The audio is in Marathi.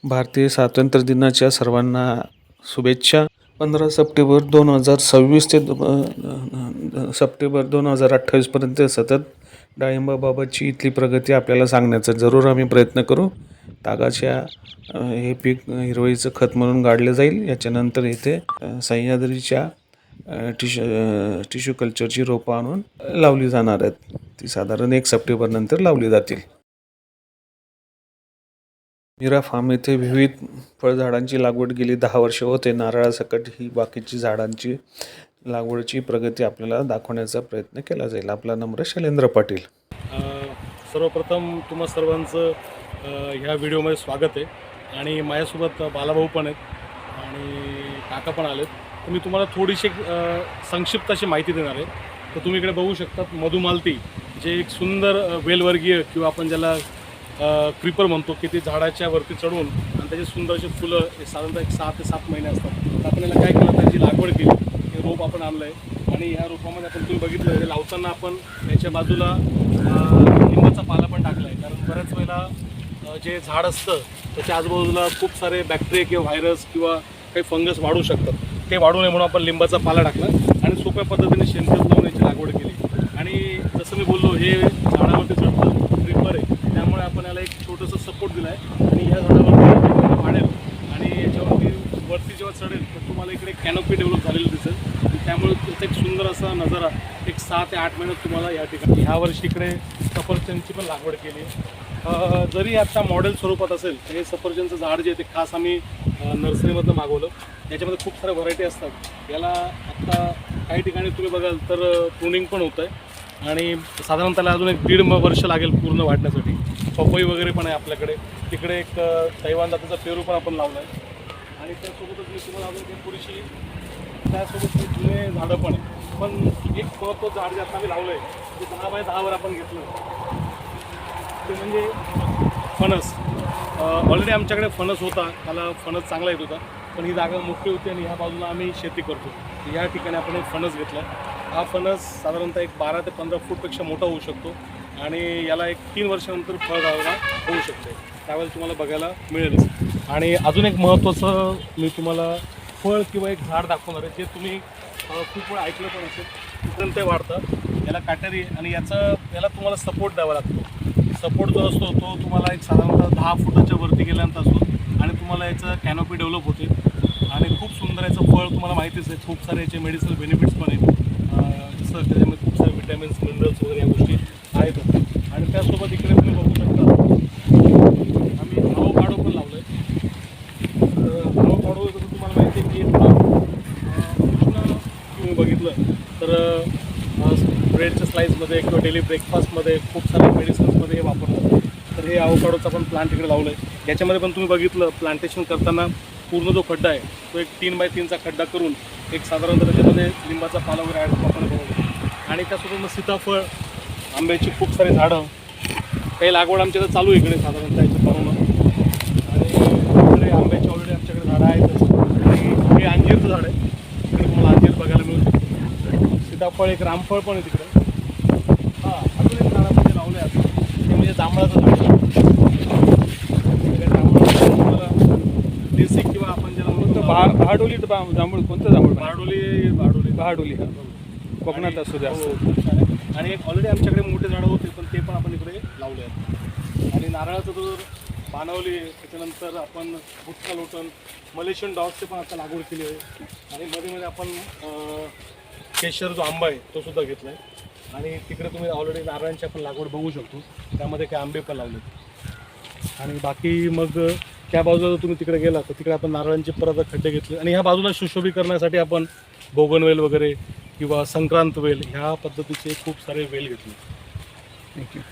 भारतीय स्वातंत्र्य दिनाच्या सर्वांना शुभेच्छा. 15 सप्टेंबर 2026 ते सप्टेंबर 2028 पर्यंत सतत डाळिंबाबाबतची इथली प्रगती आपल्याला सांगण्याचा जरूर आम्ही प्रयत्न करू. तागाच्या हे पीक हिरवळीचं खत म्हणून गाडलं जाईल. याच्यानंतर इथे सह्याद्रीच्या टिश्यू कल्चरची रोपं आणून लावली जाणार आहेत. ती साधारण 1 सप्टेंबर नंतर लावली जातील. मीरा फार्म येथे विविध फळझाडांची लागवड गेली 10 वर्ष होते. नारळासकट ही बाकीची झाडांची लागवडची प्रगती आपल्याला दाखवण्याचा प्रयत्न केला जाईल. आपला नंबर शैलेंद्र पाटील. सर्वप्रथम तुम्हा सर्वांचं ह्या व्हिडिओमध्ये स्वागत आहे. आणि माझ्यासोबत बालाभाऊ पण आहेत आणि काका पण आलेत. तर मी तुम्हाला थोडीशी संक्षिप्त अशी माहिती देणार आहे. तर तुम्ही इकडे बघू शकतात मधुमालती, जे एक सुंदर वेलवर्गीय किंवा आपण ज्याला क्रीपर म्हणतो की ते झाडाच्या वरती चढून आणि त्याची सुंदर अशी फुलं साधारणतः 6 ते 7 महिने असतात. तर आपण याला काय केलं, त्याची लागवड केली. हे रोप आपण आणलं आहे आणि ह्या रोपामध्ये आपण तुम्ही बघितलं हे लावताना आपण याच्या बाजूला लिंबाचा पाला पण टाकला आहे. कारण बऱ्याच वेळेला जे झाड असतं त्याच्या आजूबाजूला खूप सारे बॅक्टेरिया किंवा व्हायरस किंवा काही फंगस वाढू शकतात. ते वाढू नये म्हणून आपण लिंबाचा पाला टाकला आणि सोप्या पद्धतीने शेणखत लावून याची लागवड केली. आणि जसं मी बोललो, हे झाडावरती चढतं क्रीपर आहे, त्यामुळे आपण याला एक छोटंसं सपोर्ट दिला आहे. आणि या झाडावरती वाढेल आणि याच्यावरती वरती जेव्हा चढेल तर तुम्हाला इकडे कॅनोपी डेव्हलप झालेलं दिसेल. आणि त्यामुळे त्याचा एक सुंदर असा नजारा एक 6 ते 8 महिन्यात तुम्हाला या ठिकाणी. ह्या वर्षी इकडे सफरचंदची पण लागवड केली. जरी आता मॉडेल स्वरूपात असेल तर हे सफरचंदचं झाड जे आहे ते खास आम्ही नर्सरीमधनं मागवलं. याच्यामध्ये खूप साऱ्या व्हरायटी असतात. याला आत्ता काही ठिकाणी तुम्ही बघाल तर प्रूनिंग पण होतं आहे आणि साधारण त्याला अजून 1.5 वर्ष लागेल पूर्ण वाढण्यासाठी. पपई वगैरे पण आहे आपल्याकडे. तिकडे एक तैवान जातीचा पेरू पण आपण लावला आहे. आणि त्यासोबतच मी तुम्हाला अजून काही थोडीशी त्यासोबत जुने झाडं पण आहे. पण एक महत्त्वाचं झाड जे आता आम्ही लावलं आहे ते 10 बाय 10 आपण घेतलं ते म्हणजे फणस. ऑलरेडी आमच्याकडे फणस होता, त्याला फणस चांगला येत होता, पण ही जागा मोठी होती आणि ह्या बाजूला आम्ही शेती करतो. या ठिकाणी आपण एक फणस घेतला. हा फणस साधारणतः एक 12 ते 15 फूटपेक्षा मोठा होऊ शकतो आणि याला एक 3 वर्षानंतर फळबागा होऊ शकते. त्यावेळेला तुम्हाला बघायला मिळेलच. आणि अजून एक महत्त्वाचं मी तुम्हाला फळ किंवा एक झाड दाखवणार आहे, जे तुम्ही खूप वेळ ऐकलं पण असेल. तिथून ते वाढतं, याला काटेरी आणि याला तुम्हाला सपोर्ट द्यावा लागतो. सपोर्ट जो असतो तो तुम्हाला एक साधारणतः 10 फुटाच्या वरती गेल्यानंतर असतो आणि तुम्हाला याचं कॅनोपी डेव्हलप होते आणि खूप सुंदर याचं फळ तुम्हाला माहितीच आहे. खूप सारे याचे मेडिसिनल बेनिफिट्स पण आहेत. जसं त्याच्यामध्ये खूप सारे विटॅमिन्स, मिनरल्स वगैरे या गोष्टी आहेत. आणि त्यासोबत इकडे तुम्ही बघू शकता आम्ही अवोकाडो पण लावलं आहे. तर अवोकाडो जसं तुम्हाला माहिती आहे की तुम्ही बघितलं तर ब्रेडच्या स्लाईसमध्ये किंवा डेली ब्रेकफास्टमध्ये खूप सारे मेडिसिन्समध्ये हे वापरतात. तर हे अवोकाडोचा पण प्लांट इकडे लावलं आहे. याच्यामध्ये पण तुम्ही बघितलं प्लांटेशन करताना पूर्ण जो खड्डा आहे तो एक 3 बाय 3चा खड्डा करून एक साधारणतः त्याच्यामध्ये लिंबाचा पाला वगैरे ॲड आपण बनवतो. आणि त्यासोबत मग सीताफळ, आंब्याची खूप सारी झाडं, काही लागवड आमच्या इथं चालू आहे इकडे साधारणतः याचं बनवणं. आणि इकडे आंब्याची ऑलरेडी आमच्याकडे झाडं आहेतच. आणि हे अंजीरचं झाड आहे, इकडे तुम्हाला अंजीर बघायला मिळू शकतो. सीताफळ, एक रामफळ पण आहे तिकडे. अजून एक झाड आपण जे लावलं आहे ते म्हणजे जांभळाचं झाड. देसी किंवा आपण ज्याला म्हणतो बहाडोली जांभूळ. कोणतं जांभूळ? बहाडोली हा कोकणात असू द्या. खूप सारे. आणि एक ऑलरेडी आमच्याकडे मोठे झाडं होते पण ते पण आपण इकडे लावले आहेत. आणि नारळाचं तर बाणावली, त्याच्यानंतर आपण गुटखा लोटन, मलेशियन डॉग्सचे पण आता लागवड केली आहे. आणि मध्ये आपण केशर जो आंबा आहे तो सुद्धा घेतला आहे. आणि तिकडे तुम्ही ऑलरेडी नारळांची आपण लागवड बघू शकतो, त्यामध्ये काही आंबे पण लावले. आणि बाकी मग त्या बाजूला तुम्ही तिकडे गेला तर तिकडे आपण नारळांचे परत खड्डे घेतले. आणि ह्या बाजूला सुशोभीकरणासाठी आपण बोगनवेल वगैरे किंवा संक्रांत वेल ह्या पद्धतीचे खूप सारे वेल घेतले. थँक्यू.